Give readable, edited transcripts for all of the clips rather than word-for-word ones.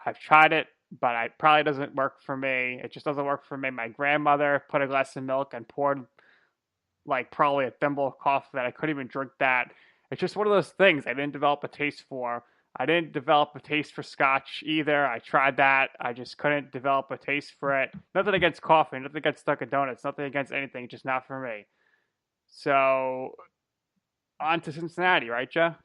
I've tried it, but it probably doesn't work for me. It just doesn't work for me. My grandmother put a glass of milk and poured like probably a thimble of coffee that I couldn't even drink that. It's just one of those things I didn't develop a taste for. I didn't develop a taste for scotch either. I tried that. I just couldn't develop a taste for it. Nothing against coffee, nothing against Dunkin' Donuts, nothing against anything, just not for me. So on to Cincinnati, right, Joe?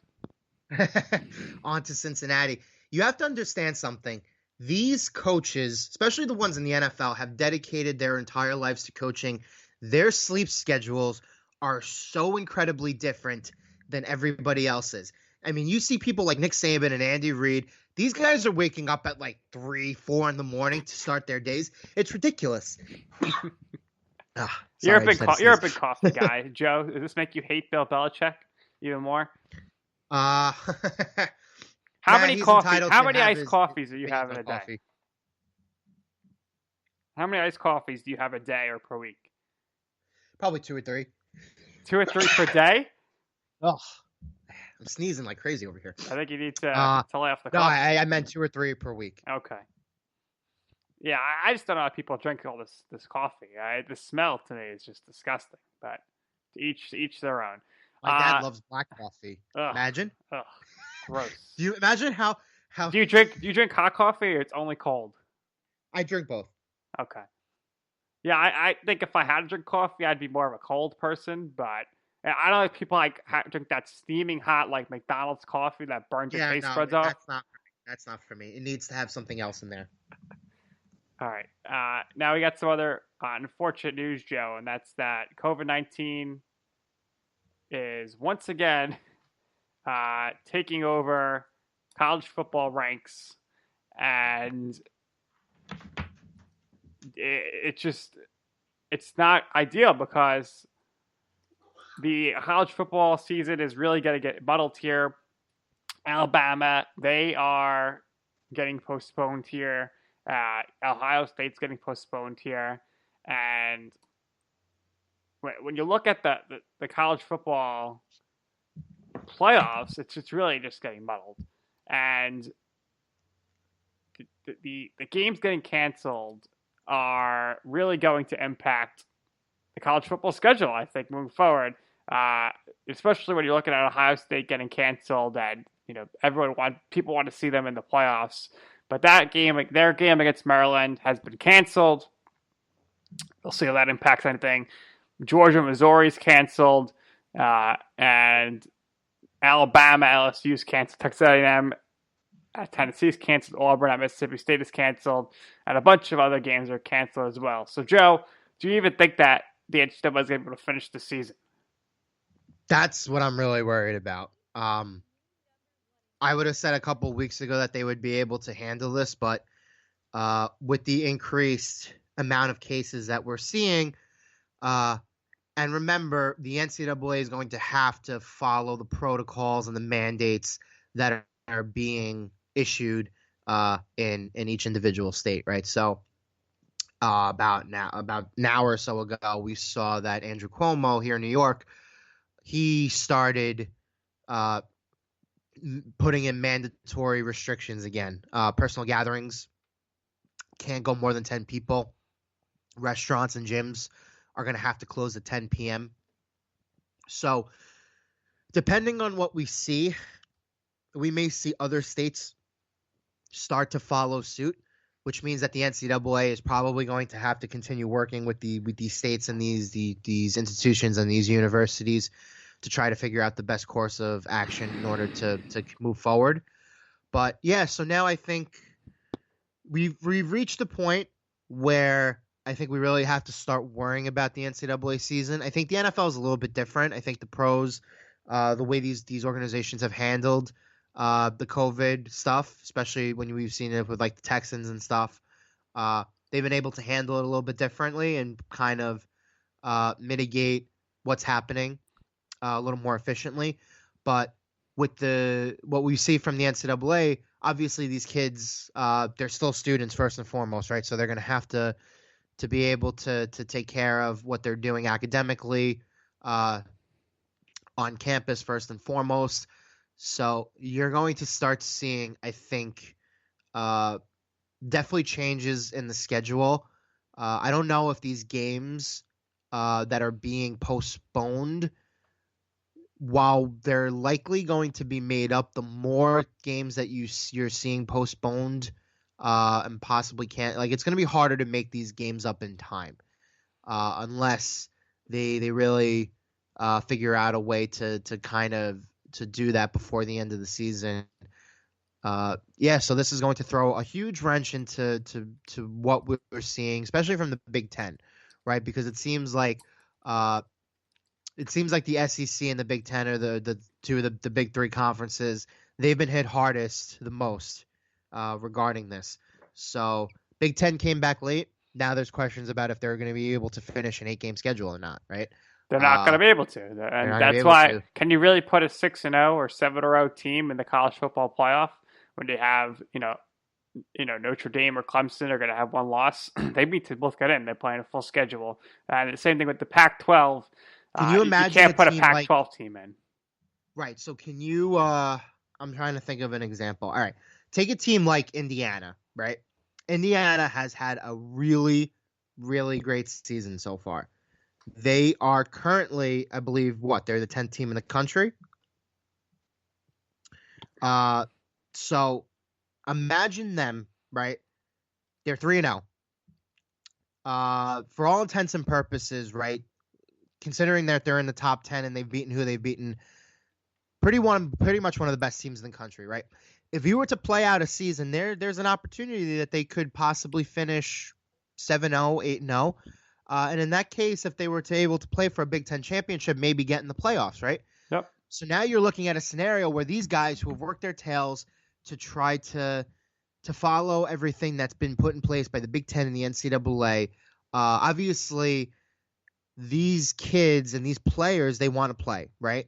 On to Cincinnati. You have to understand something. These coaches, especially the ones in the NFL, have dedicated their entire lives to coaching. Their sleep schedules are so incredibly different than everybody else's. I mean, you see people like Nick Saban and Andy Reid. These guys are waking up at like 3, 4 in the morning to start their days. It's ridiculous. Sorry, I just had to You're a sneeze. big coffee guy, Joe. Does this make you hate Bill Belichick even more? Uh, How Matt, many he's coffee? entitled How to many have iced his coffees do you have opinions in on a day? coffee. How many iced coffees do you have a day or per week? Probably 2 or 3. Two or three per day? Oh, I'm sneezing like crazy over here. I think you need Uh, to lay off the no, coffee. I meant 2 or 3 per week. Okay. Yeah, I just don't know how people drink all this coffee. The smell to me is just disgusting. But to each their own. My dad Uh, loves black coffee. ugh, Imagine. ugh, gross. Do you imagine how Do you drink hot coffee or it's only cold? I drink both? Okay. Yeah, I think if I had to drink coffee, I'd be more of a cold person. But I don't like people like drink that steaming hot like McDonald's coffee that burns your Yeah, taste no, buds off. that's not for me. That's not for me. It needs to have something else in there. All right. Now we got some other unfortunate news, Joe, and that's that COVID-19 is once again taking over college football ranks, and it just it's not ideal because the college football season is really going to get muddled here. Alabama, they are getting postponed here. Ohio State's getting postponed here, and when you look at the college football playoffs, it's really just getting muddled, and the games getting canceled are really going to impact the college football schedule. I think moving forward, uh, especially when you're looking at Ohio State getting canceled, and people want to see them in the playoffs. But that game, like their game against Maryland, has been canceled. We'll see how that impacts anything. Georgia, Missouri's canceled, and Alabama, LSU's canceled. Texas A&M, Tennessee's canceled. Auburn at Mississippi State is canceled, and a bunch of other games are canceled as well. So, Joe, do you even think that the NCAA is able to finish the season? That's what I'm really worried about. I would have said a couple weeks ago that they would be able to handle this, but with the increased amount of cases that we're seeing, and remember, the NCAA is going to have to follow the protocols and the mandates that are being issued in each individual state, right? So about an hour or so ago, we saw that Andrew Cuomo here in New York, he started putting in mandatory restrictions again. Personal gatherings can't go more than 10 people. Restaurants and gyms are going to have to close at 10 p.m. So depending on what we see, we may see other states start to follow suit, which means that the NCAA is probably going to have to continue working with these states and these institutions and these universities to try to figure out the best course of action in order to move forward. But yeah, so now I think we've reached a point where I think we really have to start worrying about the NCAA season. I think the NFL is a little bit different. I think the pros, the way these organizations have handled the COVID stuff, especially when we've seen it with like the Texans and stuff, they've been able to handle it a little bit differently and kind of mitigate what's happening a little more efficiently. But with what we see from the NCAA, obviously these kids, they're still students first and foremost, right? So they're going to have to be able to take care of what they're doing academically on campus first and foremost. So you're going to start seeing, I think, Uh, definitely changes in the schedule. I don't know if these games that are being postponed, while they're likely going to be made up, the more games that you're seeing postponed and possibly can't, like, it's going to be harder to make these games up in time unless they really figure out a way to kind of to do that before the end of the season. Yeah, so this is going to throw a huge wrench into what we're seeing, especially from the Big Ten, right? Because uh, it seems like the SEC and the Big Ten are the two of the big three conferences. They've been hit hardest, the most, regarding this. So Big Ten came back late. Now there's questions about if they're going to be able to finish an 8-game schedule or not, right? They're not going Uh, to be able to, they're and not going to be that's able why. to. Can you really put a 6-0 or 7-0 team in the college football playoff when they have Notre Dame or Clemson are going to have one loss? They need to both get in. They're playing a full schedule, and the same thing with the Pac-12. Can you You imagine a can't put a team like Pac-12 team in. right? So can you? I'm trying to think of an example. All right, take a team like Indiana, right? Indiana has had a really, really great season so far. They are currently, I believe, they're the 10th team in the country. Uh, so imagine them, right? They're 3-0. For all intents and purposes, right? Considering that they're in the top 10 and they've beaten who they've beaten, pretty much one of the best teams in the country, right? If you were to play out a season, there's an opportunity that they could possibly finish 7-0, 8-0. And in that case, if they were able to play for a Big Ten championship, maybe get in the playoffs, right? Yep. So now you're looking at a scenario where these guys who have worked their tails to try to follow everything that's been put in place by the Big Ten and the NCAA, obviously these kids and these players, they want to play, right?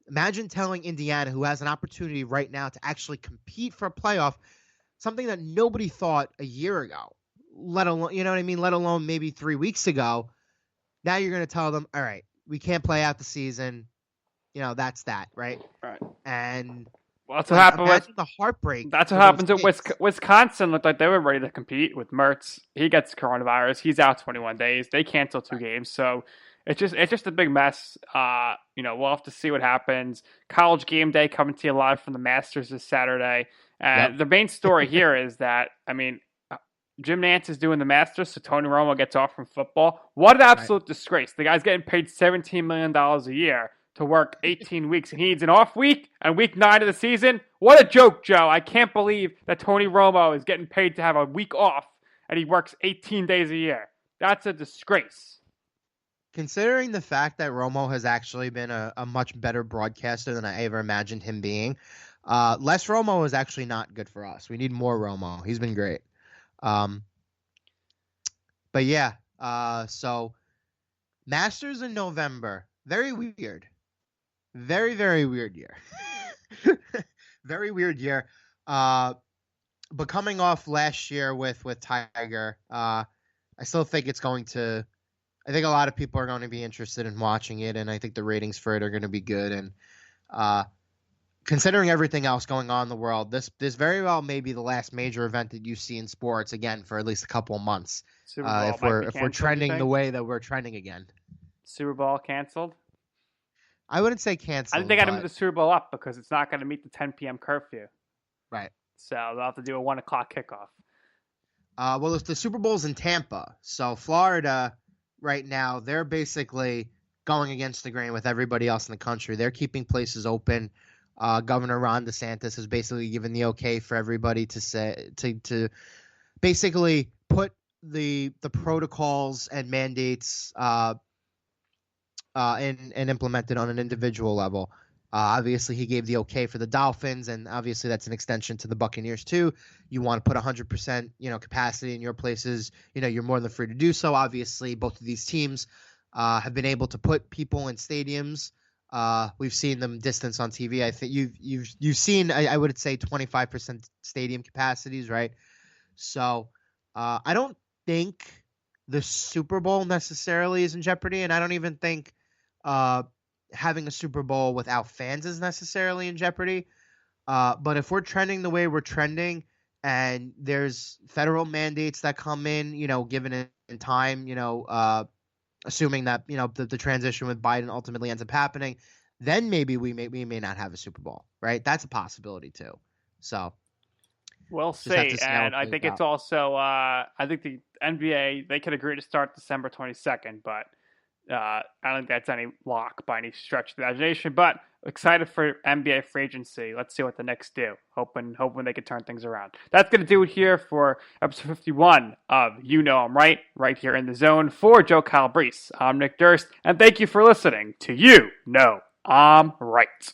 Imagine telling Indiana, who has an opportunity right now to actually compete for a playoff, something that nobody thought a year ago, let alone, you know what I mean? Let alone maybe 3 weeks ago. Now you're going to tell them, all right, we can't play out the season. That's that, right? Right. And Well, that's what happened with. imagine the heartbreak That's what for those happens at kids. Wisconsin. Looked like they were ready to compete with Mertz. He gets coronavirus. He's out 21 days. They cancel two Right. games. So it's just a big mess. We'll have to see what happens. College game day coming to you live from the Masters this Saturday. And Yep. the main story here is that Jim Nantz is doing the Masters, so Tony Romo gets off from football. What an Right. absolute disgrace! The guy's getting paid $17 million a year to work 18 weeks, and he needs an off week and week 9 of the season. What a joke, Joe! I can't believe that Tony Romo is getting paid to have a week off, and he works 18 days a year. That's a disgrace. Considering the fact that Romo has actually been a much better broadcaster than I ever imagined him being, less Romo is actually not good for us. We need more Romo. He's been great. Um, but yeah, so Masters in November. Very weird. Very, very weird year. Very weird year. But coming off last year with Tiger, I still think it's going to. I think a lot of people are going to be interested in watching it, and I think the ratings for it are going to be good. And considering everything else going on in the world, this very well may be the last major event that you see in sports again for at least a couple of months. Super Bowl If might we're be if we're canceled. You trending the think? way that we're trending again, Super Bowl canceled. I wouldn't say I think they canceled, got to move but the Super Bowl up because it's not going to meet the 10 p.m. curfew. right. So they'll have to do a 1 o'clock kickoff. Well, if the Super Bowl's in Tampa, so Florida right now, they're basically going against the grain with everybody else in the country. They're keeping places open. Governor Ron DeSantis has basically given the okay for everybody to say to basically put the protocols and mandates and implement it on an individual level. Obviously, he gave the okay for the Dolphins, and obviously that's an extension to the Buccaneers too. You want to put 100%, capacity in your places. You're more than free to do so. Obviously, both of these teams have been able to put people in stadiums. We've seen them distance on TV. I think you've seen, I would say, 25% stadium capacities, right? So I don't think the Super Bowl necessarily is in jeopardy, and I don't even think having a Super Bowl without fans is necessarily in jeopardy. But if we're trending the way we're trending, and there's federal mandates that come in, given in time, assuming that, the transition with Biden ultimately ends up happening, then maybe we may not have a Super Bowl, right? That's a possibility too. So We'll just have see. to see how And it I plays think it's out. also, I think the NBA, they could agree to start December 22nd, but I don't think that's any lock by any stretch of the imagination. But excited for NBA free agency. Let's see what the Knicks do. Hoping they can turn things around. That's going to do it here for episode 51 of You Know I'm right here in the zone. For Joe Calabrese, I'm Nick Durst, and thank you for listening to You Know I'm Right.